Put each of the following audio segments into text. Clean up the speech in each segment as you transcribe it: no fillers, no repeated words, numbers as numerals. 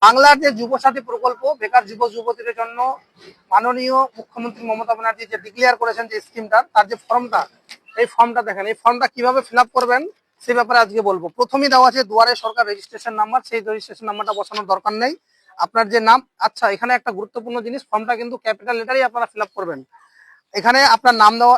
বাংলার যে যুবসাথী প্রকল্প বেকার যুবক যুবতীদের জন্য মাননীয় মুখ্যমন্ত্রী মমতা ব্যানার্জি যে ডিক্লেয়ার করেছেন যে স্কিমটার, তার যে ফর্মটা, এই ফর্মটা দেখেন, এই ফর্মটা কিভাবে ফিল আপ করবেন সে ব্যাপারে আজকে বলবো। প্রথমেই দেওয়া আছে দুয়ারে সরকার রেজিস্ট্রেশন নাম্বার, সেই রেজিস্ট্রেশন নাম্বারটা বসানোর দরকার নেই। আপনার যে নাম, আচ্ছা এখানে একটা গুরুত্বপূর্ণ জিনিস, ফর্মটা কিন্তু ক্যাপিটাল লেটারেই আপনারা ফিল আপ করবেন। এখানে আপনার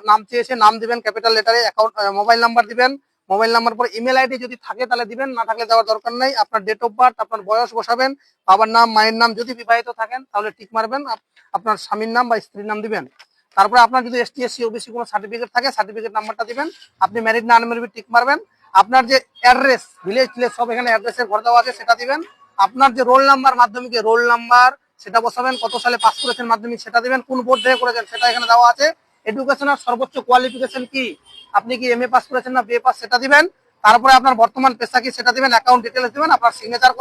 নাম চেয়েছে, নাম দিবেন ক্যাপিটাল লেটারে, অ্যাকাউন্ট মোবাইল নাম্বার দিবেন, মোবাইল নাম্বার পর ইমেল আইডি যদি থাকে তাহলে দিবেন, না থাকলে দেওয়ার দরকার নেই। আপনার ডেট অফ বার্থ, আপনার বয়স বসাবেন, বাবার নাম মায়ের নাম, যদি বিবাহিত থাকেন তাহলে টিক মারবেন, আপনার স্বামীর নাম বা স্ত্রীর নাম দিবেন। তারপরে আপনার যদি এসটি এসসি ওবিসি কোনো সার্টিফিকেট থাকে সার্টিফিকেট নাম্বারটা দিবেন, আপনি ম্যারিড না আনম্যারিড টিক মারবেন। আপনার যে অ্যাড্রেস, ভিলেজ টিলেজ সব এখানে অ্যাড্রেসের ঘর দেওয়া আছে সেটা দিবেন। আপনার যে রোল নাম্বার, মাধ্যমিকে রোল নাম্বার সেটা বসাবেন, কত সালে পাস করেছেন মাধ্যমিক সেটা দিবেন, কোন বোর্ড থেকে করেছেন সেটা এখানে দেওয়া আছে। এডুকেশনাল সর্বোচ্চ কোয়ালিফিকেশন কি, আপনি কি এমএ পাস করেছেন না বিএ পাস সেটা দিবেন। তারপরে আপনার বর্তমান পেশা কি সেটা দিবেন, অ্যাকাউন্ট ডিটেলস দিবেন, আপনার সিগনেচার।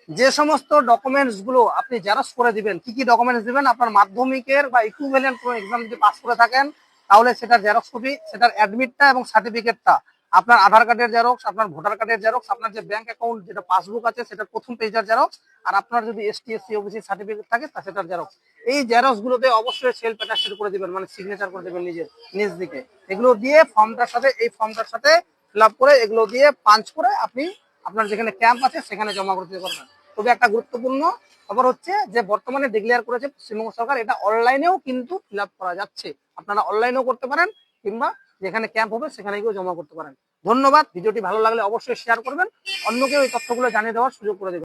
যে সমস্ত ডকুমেন্টস গুলো আপনি জেরক্স করে দিবেন, কি কি ডকুমেন্টস দিবেন, আপনার মাধ্যমিকের বা ইকুইভ্যালেন্ট কোনো এক্সাম যদি পাস করে থাকেন তাহলে সেটার জেরক্স কপি, সেটার অ্যাডমিটটা এবং সার্টিফিকেটটা, আপনার আধার কার্ডের জেরক্স, আপনার ভোটার কার্ডের জেরক্স, আপনার যে ব্যাংক অ্যাকাউন্ট যেটা পাসবুক আছে সেটার প্রথম পেজের জেরক্স, আর আপনার যদি এসটি এসসি ওবিসি সার্টিফিকেট থাকে তা সেটার জেরক্স। এই জেরক্স গুলোতে অবশ্যই সেলফ অ্যাটাস্টেড করে দিবেন, মানে সিগনেচার করে দিবেন নিজের নিজ দিকে। এগুলো দিয়ে ফর্মটার সাথে, এই ফর্মটার সাথে ফিল আপ করে এগুলো দিয়ে পাঞ্চ করে আপনি আপনার যেখানে ক্যাম্প আছে সেখানে জমা করতে পারবেন। তবে একটা গুরুত্বপূর্ণ খবর হচ্ছে যে বর্তমানে ডিক্লেয়ার করেছে পশ্চিমবঙ্গ সরকার, এটা অনলাইনেও কিন্তু ফিল আপ করা যাচ্ছে। আপনারা অনলাইনেও করতে পারেন, কিংবা যেখানে ক্যাম্প হবে সেখানে গিয়েও জমা করতে পারেন। ধন্যবাদ। ভিডিওটি ভালো লাগলে অবশ্যই শেয়ার করবেন, অন্যকেও এই তথ্যগুলো জানিয়ে দেওয়ার সুযোগ করে দেবেন।